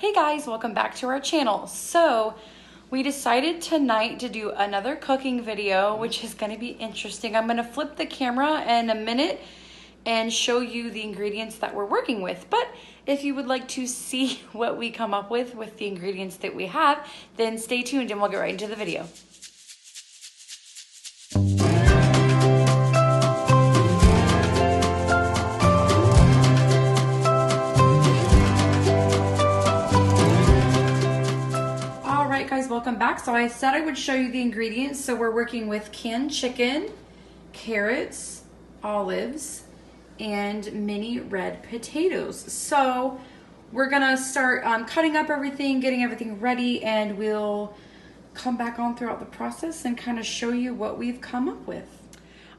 Hey guys, welcome back to our channel. So we decided tonight to do another cooking video, which is going to be interesting. I'm going to flip the camera in a minute and show you the ingredients that we're working with. But if you would like to see what we come up with the ingredients that we have, then stay tuned and we'll get right into the video. Guys, welcome back. So I said I would show you the ingredients. So we're working with canned chicken, carrots, olives, and mini red potatoes. So we're gonna start cutting up everything, getting everything ready, and we'll come back on throughout the process and kind of show you what we've come up with.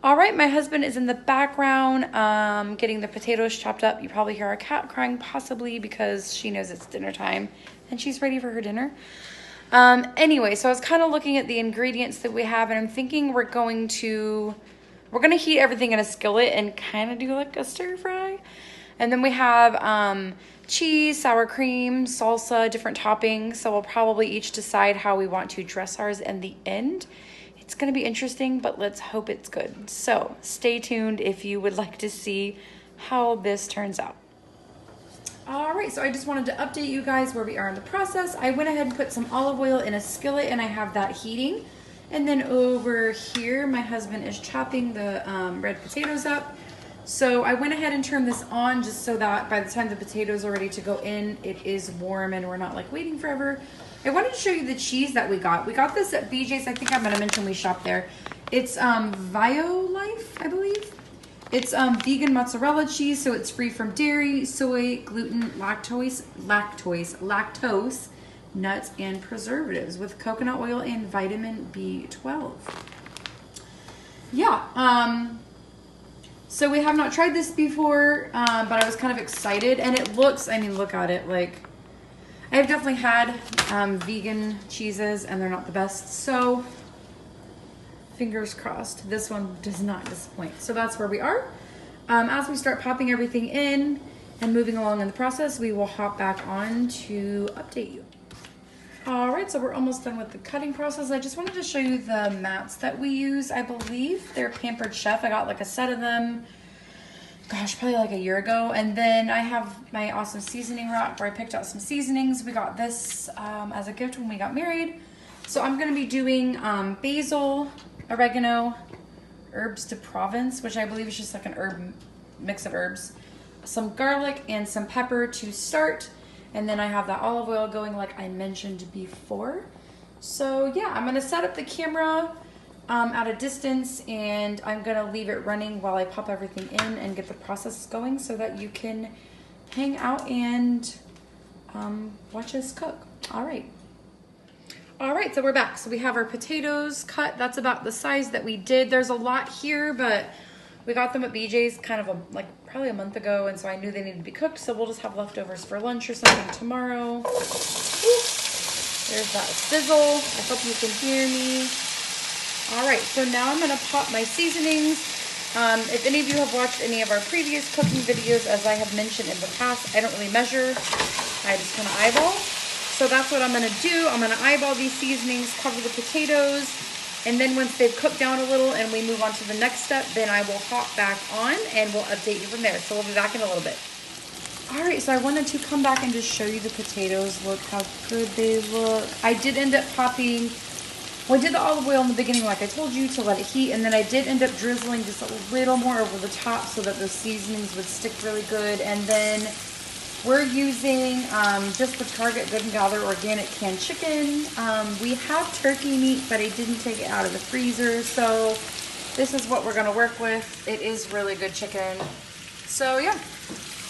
All right, my husband is in the background getting the potatoes chopped up. You probably hear our cat crying, possibly because she knows it's dinner time and she's ready for her dinner. Anyway, so I was kind of looking at the ingredients that we have, and I'm thinking we're gonna heat everything in a skillet and kind of do like a stir fry. And then we have cheese, sour cream, salsa, different toppings. So we'll probably each decide how we want to dress ours in the end. It's gonna be interesting, but let's hope it's good. So stay tuned if you would like to see how this turns out. All right, so I just wanted to update you guys where we are in the process. I went ahead and put some olive oil in a skillet and I have that heating. And then over here, my husband is chopping the red potatoes up. So I went ahead and turned this on just so that by the time the potatoes are ready to go in, it is warm and we're not like waiting forever. I wanted to show you the cheese that we got. We got this at BJ's. I think I'm gonna mention we shopped there. It's Violife, I believe. It's vegan mozzarella cheese, so it's free from dairy, soy, gluten, lactose, nuts, and preservatives with coconut oil and vitamin B12. Yeah, so we have not tried this before, but I was kind of excited, and it looks, I mean, look at it, like, I've definitely had vegan cheeses, and they're not the best, so fingers crossed, this one does not disappoint. So that's where we are. As we start popping everything in and moving along in the process, we will hop back on to update you. All right, so we're almost done with the cutting process. I just wanted to show you the mats that we use. I believe they're Pampered Chef. I got like a set of them, gosh, probably like a year ago. And then I have my awesome seasoning rack where I picked out some seasonings. We got this as a gift when we got married. So I'm gonna be doing basil, oregano, herbs de Provence, which I believe is just like an mix of herbs, some garlic and some pepper to start, and then I have that olive oil going like I mentioned before. So yeah, I'm gonna set up the camera at a distance and I'm gonna leave it running while I pop everything in and get the process going so that you can hang out and watch us cook. All right, so we're back. So we have our potatoes cut. That's about the size that we did. There's a lot here, but we got them at BJ's kind of probably a month ago, and so I knew they needed to be cooked, so we'll just have leftovers for lunch or something tomorrow. Ooh, there's that sizzle. I hope you can hear me. All right, so now I'm gonna pop my seasonings. If any of you have watched any of our previous cooking videos, as I have mentioned in the past, I don't really measure. I just kind of eyeball. So that's what I'm gonna do. I'm gonna eyeball these seasonings, cover the potatoes, and then once they've cooked down a little and we move on to the next step, then I will hop back on and we'll update you from there. So we'll be back in a little bit. All right, so I wanted to come back and just show you the potatoes. Look how good they look. I did end up popping, well, I did the olive oil in the beginning like I told you to let it heat, and then I did end up drizzling just a little more over the top so that the seasonings would stick really good. And then we're using just the Target Good and Gather organic canned chicken. We have turkey meat, but I didn't take it out of the freezer. So this is what we're gonna work with. It is really good chicken. So yeah,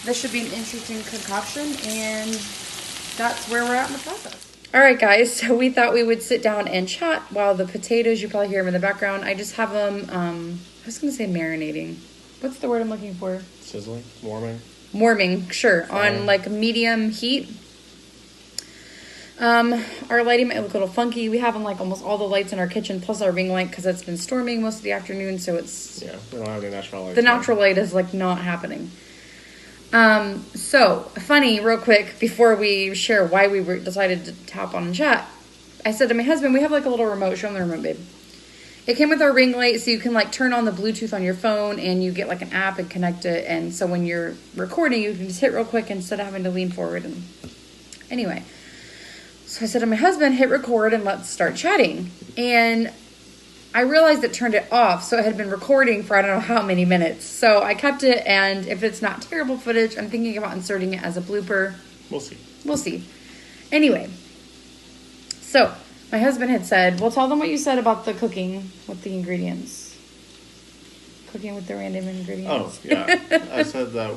this should be an interesting concoction, and that's where we're at in the process. All right, guys, so we thought we would sit down and chat while the potatoes, you probably hear them in the background. I just have them, I was gonna say marinating. What's the word I'm looking for? Sizzling, warming, sure, on like medium heat. Our lighting might look a little funky. We have like almost all the lights in our kitchen plus our ring light because it's been storming most of the afternoon, so it's... Yeah, we don't have any natural light. The natural light is like not happening. So funny, real quick, before we share why we decided to tap on and chat, I said to my husband, we have like a little remote. Show him the remote, babe. It came with our ring light, so you can like turn on the Bluetooth on your phone and you get like an app and connect it. And so when you're recording, you can just hit real quick instead of having to lean forward. And anyway, so I said to my husband, hit record and let's start chatting. And I realized it turned it off, so it had been recording for I don't know how many minutes. So I kept it, and if it's not terrible footage, I'm thinking about inserting it as a blooper. We'll see. We'll see. Anyway, so my husband had said, well, tell them what you said about the cooking with the ingredients. Cooking with the random ingredients. Oh, yeah. I said that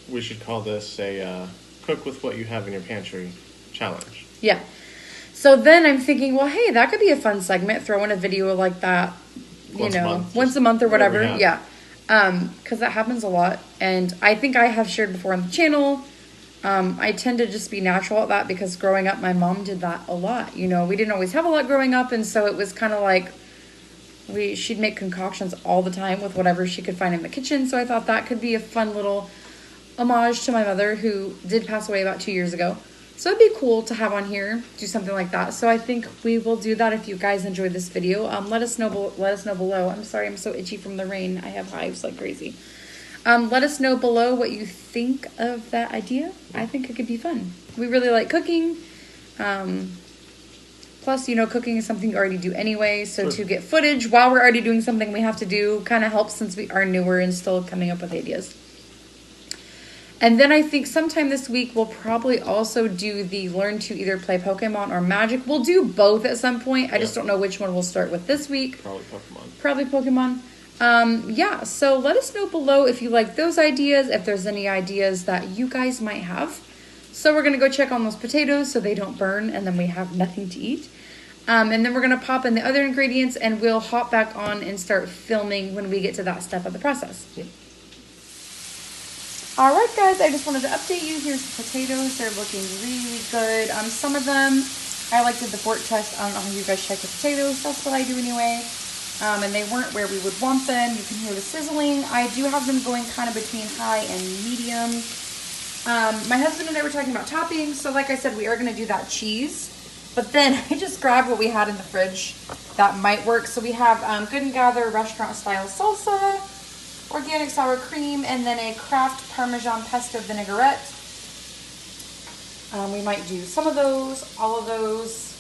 we should call this a cook with what you have in your pantry challenge. Yeah. So then I'm thinking, well, hey, that could be a fun segment. Throw in a video like that, once a month or whatever. Yeah. Because that happens a lot. And I think I have shared before on the channel. I tend to just be natural at that because growing up, my mom did that a lot. We didn't always have a lot growing up. And so it was kind of like she'd make concoctions all the time with whatever she could find in the kitchen. So I thought that could be a fun little homage to my mother, who did pass away about 2 years ago. So it'd be cool to have on here, do something like that. So I think we will do that if you guys enjoyed this video. Let us know below. I'm sorry, I'm so itchy from the rain. I have hives like crazy. Let us know below what you think of that idea. I think it could be fun. We really like cooking. Plus, cooking is something you already do anyway. So to get footage while we're already doing something we have to do kind of helps, since we are newer and still coming up with ideas. And then I think sometime this week we'll probably also do the learn to either play Pokemon or Magic. We'll do both at some point. I just don't know which one we'll start with this week. Probably Pokemon. Yeah, so let us know below if you like those ideas, if there's any ideas that you guys might have. So we're going to go check on those potatoes so they don't burn and then we have nothing to eat. And then we're going to pop in the other ingredients and we'll hop back on and start filming when we get to that step of the process. Yep. All right, guys, I just wanted to update you. Here's the potatoes. They're looking really good. Some of them, I like did the fork test. I don't know how you guys check the potatoes. That's what I do anyway. And they weren't where we would want them. You can hear the sizzling. I do have them going kind of between high and medium. My husband and I were talking about toppings. So like I said, we are going to do that cheese. But then I just grabbed what we had in the fridge that might work. So we have Good & Gather restaurant-style salsa, organic sour cream, and then a Kraft Parmesan pesto vinaigrette. We might do some of those, all of those.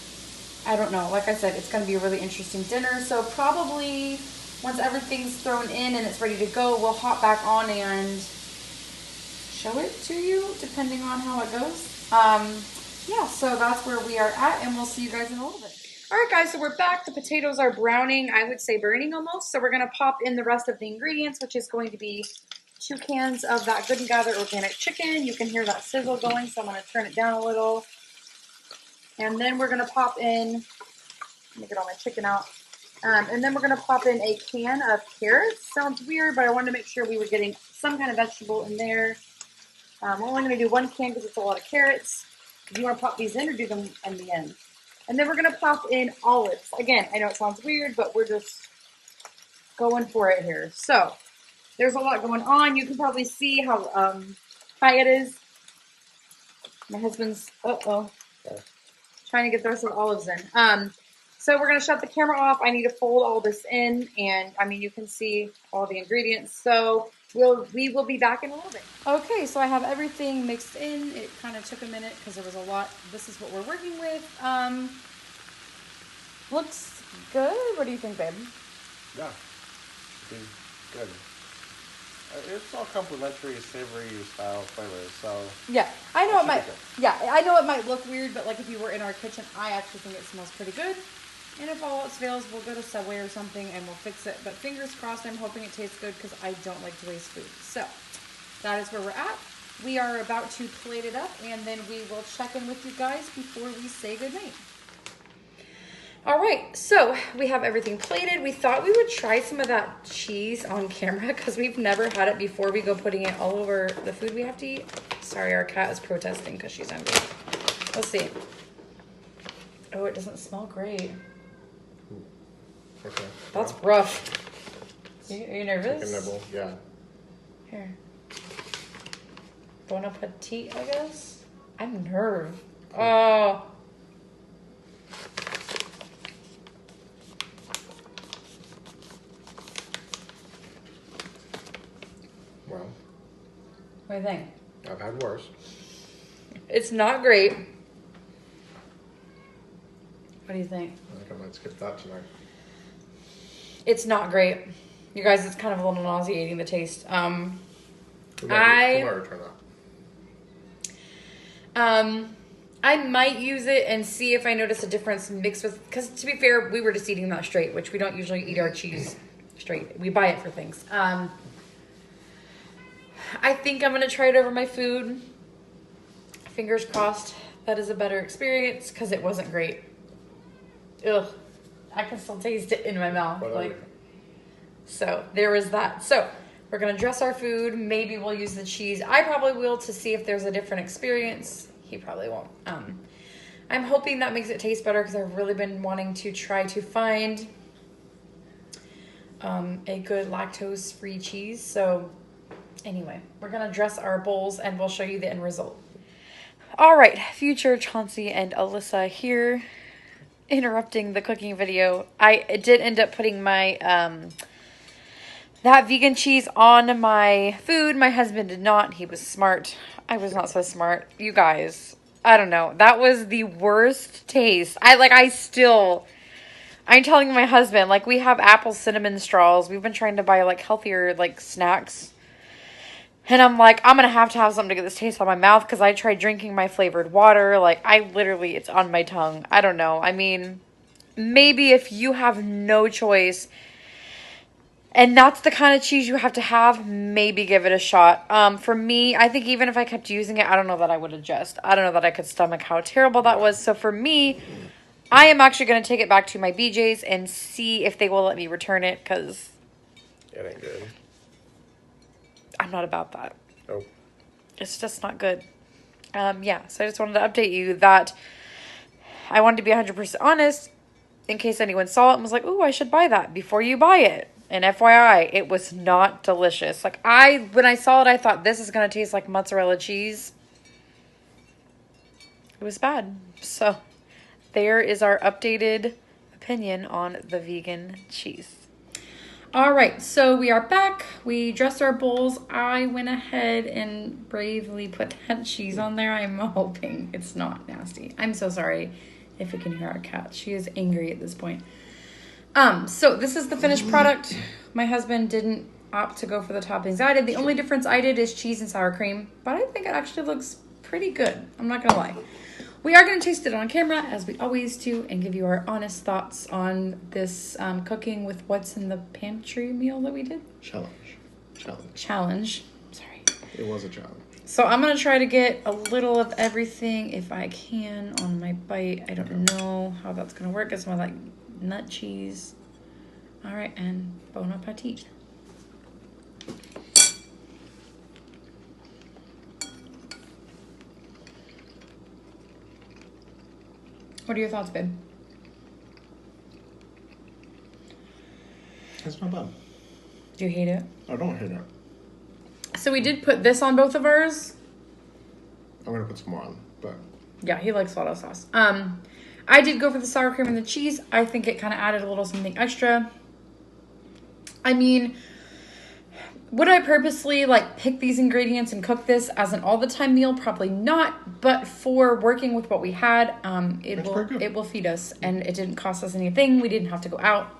I don't know. Like I said, it's going to be a really interesting dinner. So probably once everything's thrown in and it's ready to go, we'll hop back on and show it to you, depending on how it goes. Yeah, so that's where we are at, and we'll see you guys in a little bit. All right, guys, so we're back. The potatoes are browning. I would say burning almost. So we're going to pop in the rest of the ingredients, which is going to be 2 cans of that Good & Gather organic chicken. You can hear that sizzle going, so I'm going to turn it down a little. And then we're going to pop in, let me get all my chicken out. And then we're going to pop in a can of carrots. Sounds weird, but I wanted to make sure we were getting some kind of vegetable in there. We're only going to do 1 can because it's a lot of carrots. Do you want to pop these in or do them in the end? And then we're going to pop in olives. Again, I know it sounds weird, but we're just going for it here. So there's a lot going on. You can probably see how high it is. My husband's, trying to get the rest of the olives in. So we're going to shut the camera off. I need to fold all this in, and I mean, you can see all the ingredients. So we will be back in a little bit. Okay, so I have everything mixed in. It kind of took a minute because there was a lot. This is what we're working with. Looks good. What do you think, babe? Yeah, should be good. It's all complimentary, savory style flavors, so yeah, I know it might. Yeah, I know it might look weird, but like if you were in our kitchen, I actually think it smells pretty good. And if all else fails, we'll go to Subway or something and we'll fix it. But fingers crossed, I'm hoping it tastes good because I don't like to waste food. So that is where we're at. We are about to plate it up, and then we will check in with you guys before we say goodnight. All right, so we have everything plated. We thought we would try some of that cheese on camera because we've never had it before. We go putting it all over the food we have to eat. Sorry, our cat is protesting because she's hungry. Let's see. Oh, it doesn't smell great. Okay. That's rough. Are you nervous? Take a nibble, yeah. Here. Bon appetit, I guess. I'm nerve. Oh. Well, What do you think? I've had worse. It's not great. What do you think? I think I might skip that tonight. It's not great. You guys, it's kind of a little nauseating, the taste. Tomorrow, try that. I might use it and see if I notice a difference mixed with, because to be fair, we were just eating that straight, which we don't usually eat our cheese straight. We buy it for things. I think I'm going to try it over my food. Fingers crossed that is a better experience, because it wasn't great. Ugh. I can still taste it in my mouth. So there was that. So we're going to dress our food. Maybe we'll use the cheese. I probably will, to see if there's a different experience. He probably won't. I'm hoping that makes it taste better, because I've really been wanting to try to find a good lactose-free cheese. So anyway, we're going to dress our bowls and we'll show you the end result. All right, future Chauncey and Alyssa here, interrupting the cooking video. I did end up putting my that vegan cheese on my food. My husband did not. He was smart. I was not so smart. You guys, I don't know. That was the worst taste. I'm telling my husband, like, we have apple cinnamon straws. We've been trying to buy like healthier like snacks. And I'm like, I'm going to have something to get this taste on my mouth, because I tried drinking my flavored water. Like, it's on my tongue. I don't know. I mean, maybe if you have no choice and that's the kind of cheese you have to have, maybe give it a shot. For me, I think even if I kept using it, I don't know that I would adjust. I don't know that I could stomach how terrible that was. So for me, I am actually going to take it back to my BJ's and see if they will let me return it, because It ain't good. I'm not about that. Oh. It's just not good. Yeah, so I just wanted to update you that I wanted to be 100% honest in case anyone saw it and was like, ooh, I should buy that, before you buy it. And FYI, it was not delicious. Like, when I saw it, I thought, this is going to taste like mozzarella cheese. It was bad. So there is our updated opinion on the vegan cheese. All right, so we are back. We dressed our bowls. I went ahead and bravely put that cheese on there. I'm hoping it's not nasty. I'm so sorry if you can hear our cat. She is angry at this point. So this is the finished product. My husband didn't opt to go for the toppings I did. The only difference I did is cheese and sour cream, but I think it actually looks pretty good. I'm not gonna lie. We are going to taste it on camera, as we always do, and give you our honest thoughts on this cooking with what's in the pantry meal that we did. Challenge. Sorry. It was a challenge. So I'm going to try to get a little of everything, if I can, on my bite. I don't know how that's going to work. It's more like nut cheese. All right, and bon appetit. What are your thoughts, babe? It's not bad. Do you hate it? I don't hate it. So we did put this on both of ours. I'm going to put some more on, but... Yeah, he likes auto sauce. I did go for the sour cream and the cheese. I think it kind of added a little something extra. I mean, would I purposely like pick these ingredients and cook this as an all the time meal? Probably not. But for working with what we had, it will feed us, and it didn't cost us anything. We didn't have to go out.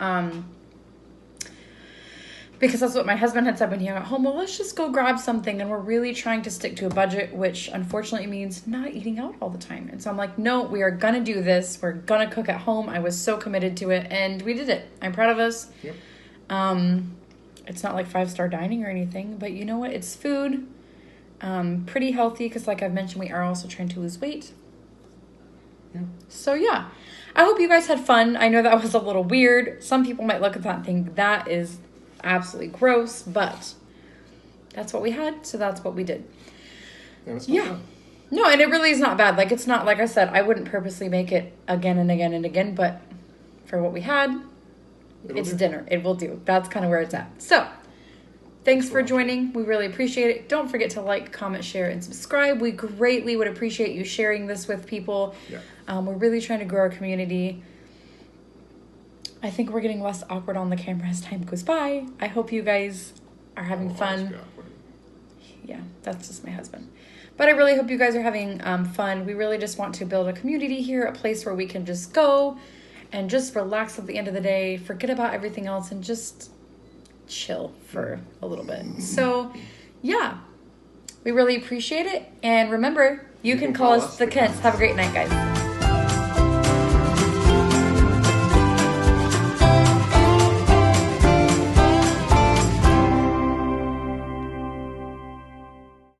Because that's what my husband had said when he got home. Well, let's just go grab something. And we're really trying to stick to a budget, which unfortunately means not eating out all the time. And so I'm like, no, we are going to do this. We're going to cook at home. I was so committed to it, and we did it. I'm proud of us. Yep. It's not like 5-star dining or anything, but you know what? It's food. Pretty healthy, because like I've mentioned, we are also trying to lose weight. Yeah. So yeah, I hope you guys had fun. I know that was a little weird. Some people might look at that and think that is absolutely gross, but that's what we had, so that's what we did. Yeah. No, and it really is not bad. Like, it's not, like I said, I wouldn't purposely make it again and again and again, but for what we had, it's dinner. It will do. That's kind of where it's at. So Thanks for joining. We really appreciate it. Don't forget to like, comment, share, and subscribe. We greatly would appreciate you sharing this with people. Yeah. We're really trying to grow our community. I think we're getting less awkward on the camera as time goes by. I hope you guys are having fun. Yeah, that's just my husband. But I really hope you guys are having fun. We really just want to build a community here, a place where we can just go and just relax at the end of the day, forget about everything else, and just chill for a little bit. So, yeah, we really appreciate it. And remember, you can call us the Kents. Have a great night, guys.